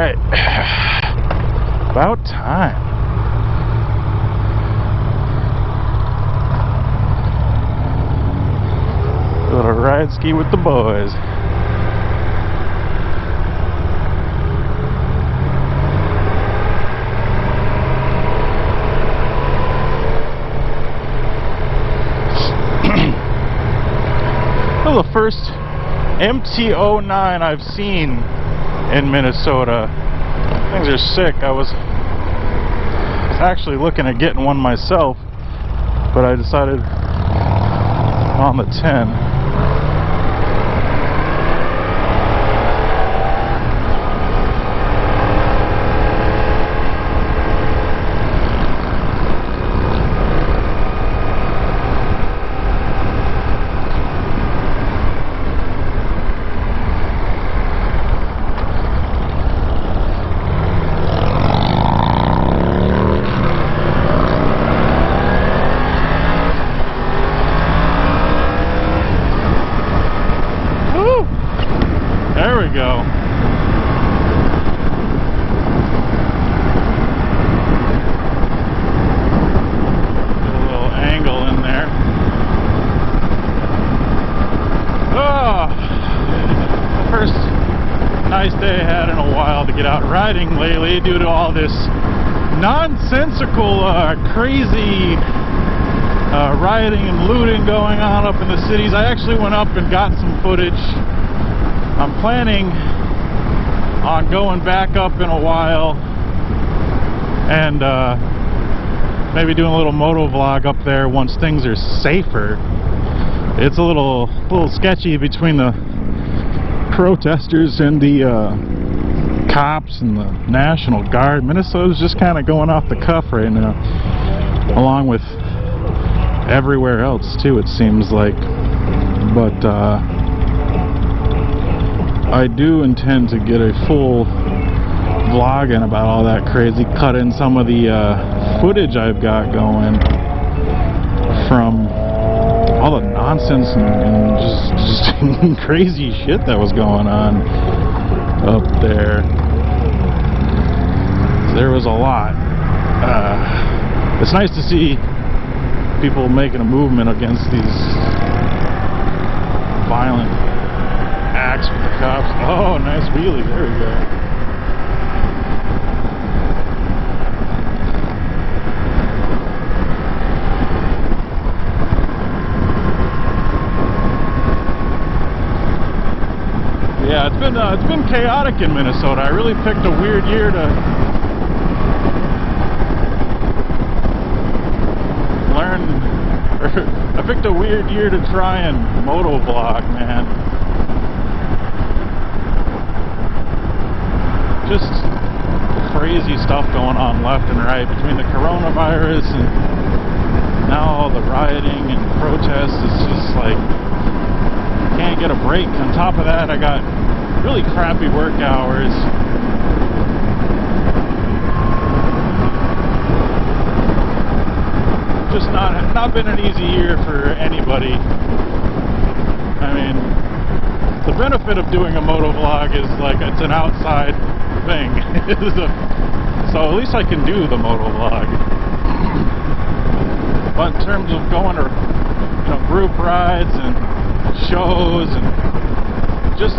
Alright. About time. A little ride ski with the boys. Well, the first MT-09 I've seen in Minnesota. Things are sick. I was actually looking at getting one myself, but I decided on the 10. There we go. Get a little angle in there. Oh, the first nice day I had in a while to get out riding lately due to all this nonsensical, crazy rioting and looting going on up in the cities. I actually went up and got some footage. I'm planning on going back up in a while and maybe doing a little moto vlog up there once things are safer. It's a little sketchy between the protesters and the cops and the National Guard. Minnesota's just kind of going off the cuff right now, along with everywhere else too, it seems like. But I do intend to get a full vlog in about all that crazy, cut in some of the footage I've got going from all the nonsense and just crazy shit that was going on up there. There was a lot. It's nice to see people making a movement against these violent acts with the cops. Oh, nice wheelie. There we go. Yeah, it's been chaotic in Minnesota. I really picked a weird year to learn. I picked a weird year to try and moto vlog, man. Just crazy stuff going on left and right between the coronavirus and now all the rioting and protests. It's just like, can't get a break. On top of that, I got really crappy work hours. Just not been an easy year for anybody. I mean, the benefit of doing a moto vlog is like it's an outside thing. So at least I can do the moto vlog. But in terms of going to, group rides and shows and just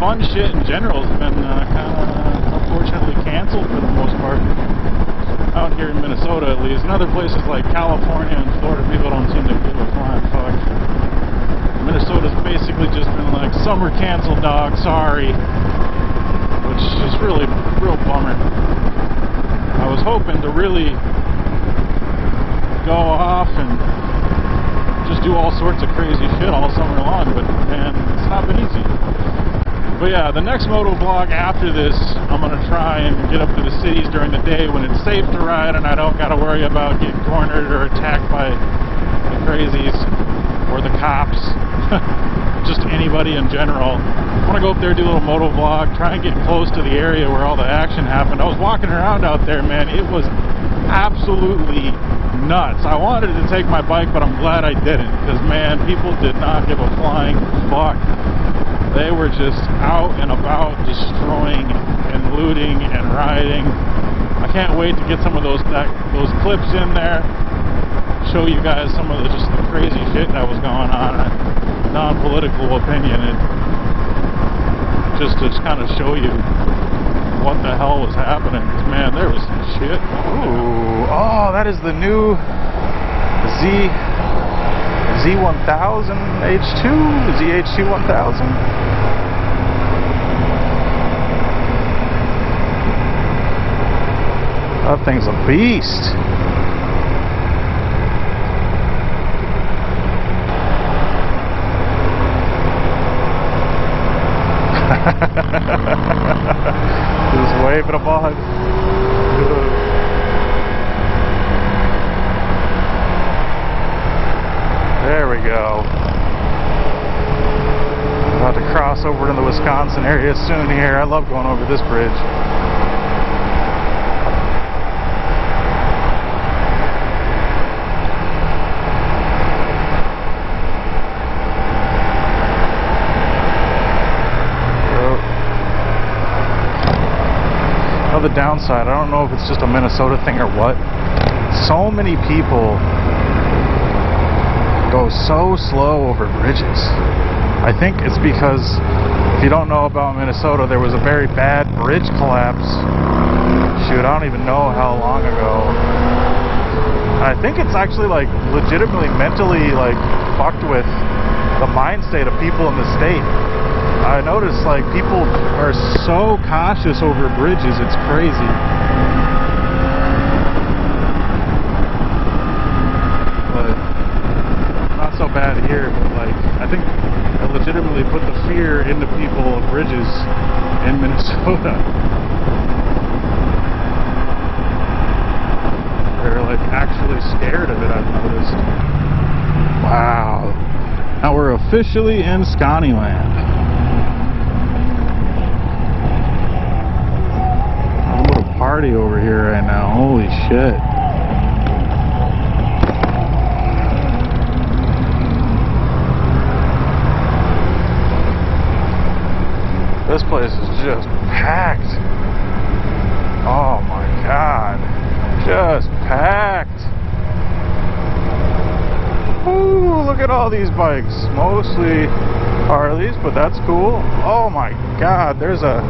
fun shit in general has been kind of unfortunately canceled for the most part. Out here in Minnesota, at least. In other places like California and Florida, people don't seem to give a flying fuck. Minnesota's basically just been like, summer canceled, dog, sorry. Which is really real bummer. I was hoping to really go off and just do all sorts of crazy shit all summer long, but man, it's not been easy. But yeah, the next moto vlog after this, I'm going to try and get up to the cities during the day when it's safe to ride and I don't got to worry about getting cornered or attacked by the crazies or the cops. Just anybody in general. I want to go up there, do a little moto vlog, try and get close to the area where all the action happened. I was walking around out there, man. It was absolutely nuts. I wanted to take my bike, but I'm glad I didn't, because man, people did not give a flying fuck. They were just out and about destroying and looting and rioting. I can't wait to get some of those clips in there, show you guys some of the crazy shit that was going on. Non-political opinion, and just to kind of show you what the hell was happening. 'Cause man, there was some shit. Ooh, oh, that is the new Z1000 H2, ZH2 1000. That thing's a beast. Just waving a bug. There we go. About to cross over to the Wisconsin area soon here. I love going over this bridge. The downside, I don't know if it's just a Minnesota thing or what, so many people go so slow over bridges. I think it's because, if you don't know about Minnesota, there was a very bad bridge collapse. Shoot, I don't even know how long ago. I think it's actually like legitimately mentally like fucked with the mind state of people in the state. I noticed like people are so cautious over bridges, it's crazy. But not so bad here, but like I think I legitimately put the fear into people of bridges in Minnesota. They're like actually scared of it, I've noticed. Wow. Now we're officially in Scottyland. Party over here right now. Holy shit. This place is just packed. Oh my god. Just packed. Ooh, look at all these bikes. Mostly Harleys, but that's cool. Oh my god, there's a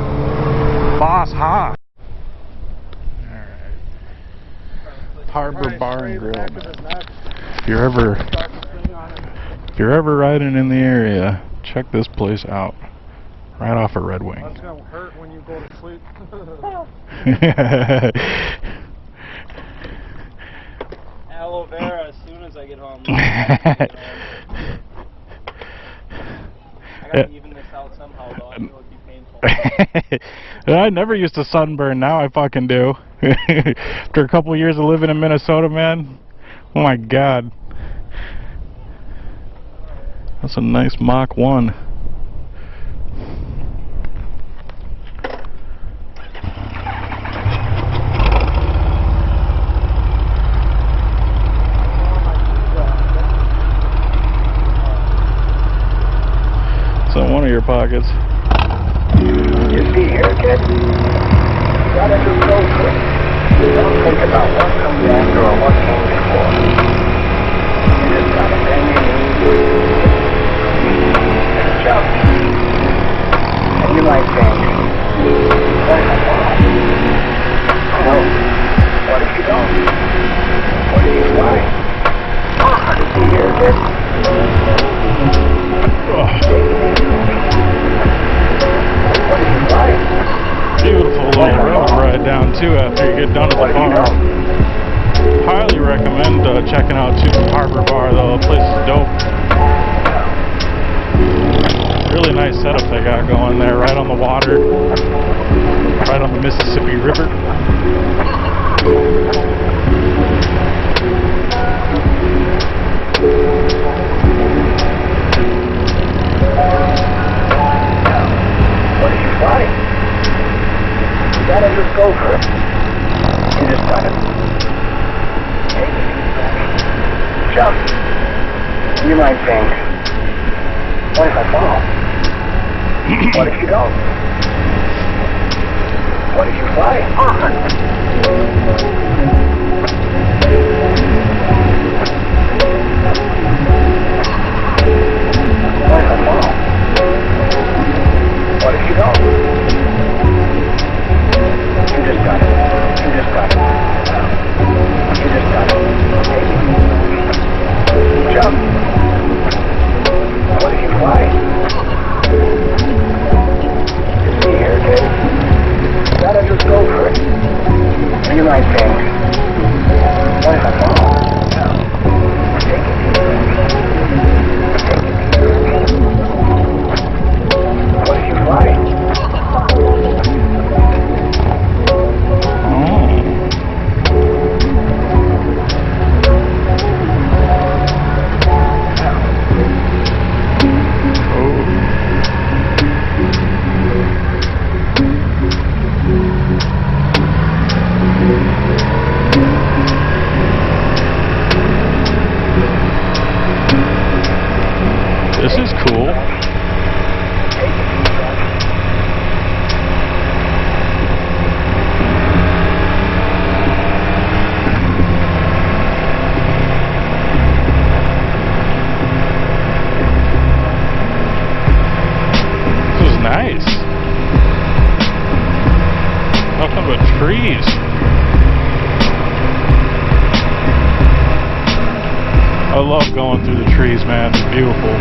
Boss Hawk. Harbor Bar and Grill. If you're ever riding in the area, check this place out. Right off of Redwing. That's gonna hurt when you go to sleep. Aloe vera as soon as I get home. I gotta even this out somehow though. I know it would be painful. I never used to sunburn, now I fucking do. After a couple years of living in Minnesota, man. Oh my god. That's a nice Mach 1. So in one of your pockets. You see here, kid? You gotta do go for it. Don't think about what comes after or what came before. You just gotta bend your knees and jump. And you might think, what if I fall? No. What if you don't? What if you fly? You see here, kid? What if you fly? Beautiful little road ride down too after you get done at the bar. Highly recommend checking out Harbor Bar though. The place is dope. Really nice setup they got going there, right on the water, right on the Mississippi River. What if you fly? You gotta just go for it. You just gotta take it. Jump. You might think, what if I fall? What if you don't? What did you fly? On. What if I fall? What if you don't? You just got it. You just got it. You just got it. Take it. Jump. What if you fly? You see here, kid. Gotta just go for it. You might think, what if I fall? No. Take it easy. Take it easy. What if you fly? This is cool. This is nice. Nothing but trees. I love going through the trees, man. It's beautiful.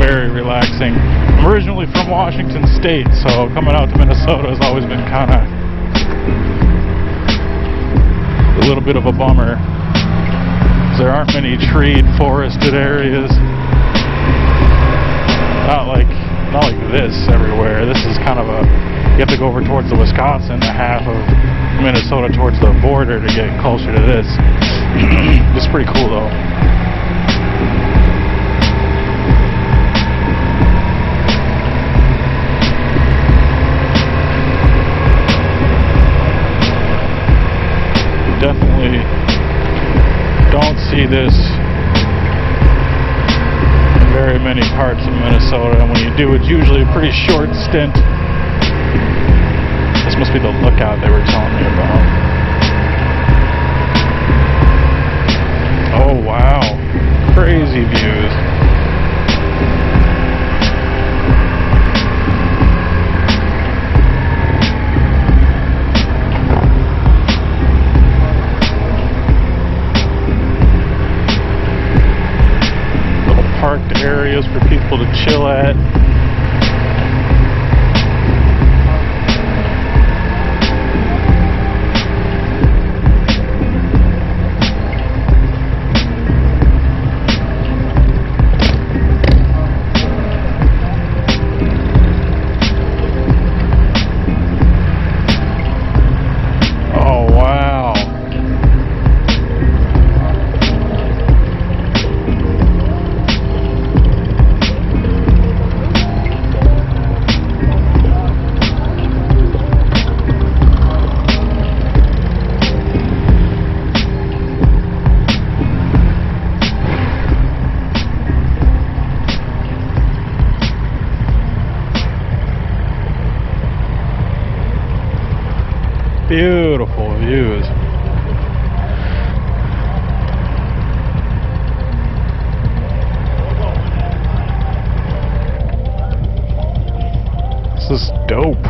Very relaxing. I'm originally from Washington State, so coming out to Minnesota has always been kind of a little bit of a bummer. There aren't many treed, forested areas. Not like this everywhere. This is kind of you have to go over towards the Wisconsin, half of Minnesota towards the border to get closer to this. It's pretty cool though. Definitely don't see this in very many parts of Minnesota, and when you do, it's usually a pretty short stint. This must be the lookout they were telling me about. Oh wow, crazy views. Little parked areas for people to chill at. Beautiful views. This is dope.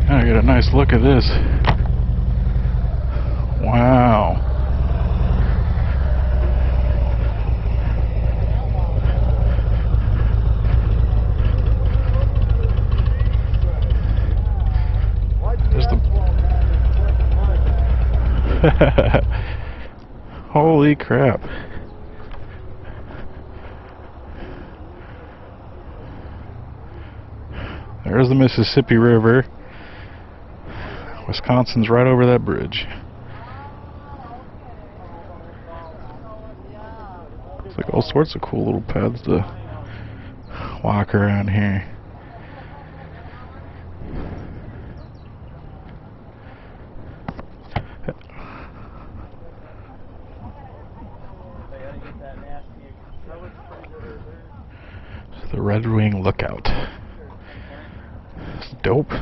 I get a nice look at this. Wow. Holy crap. There's the Mississippi River. Wisconsin's right over that bridge. It's like all sorts of cool little paths to walk around here. The Red Wing Lookout. It's dope.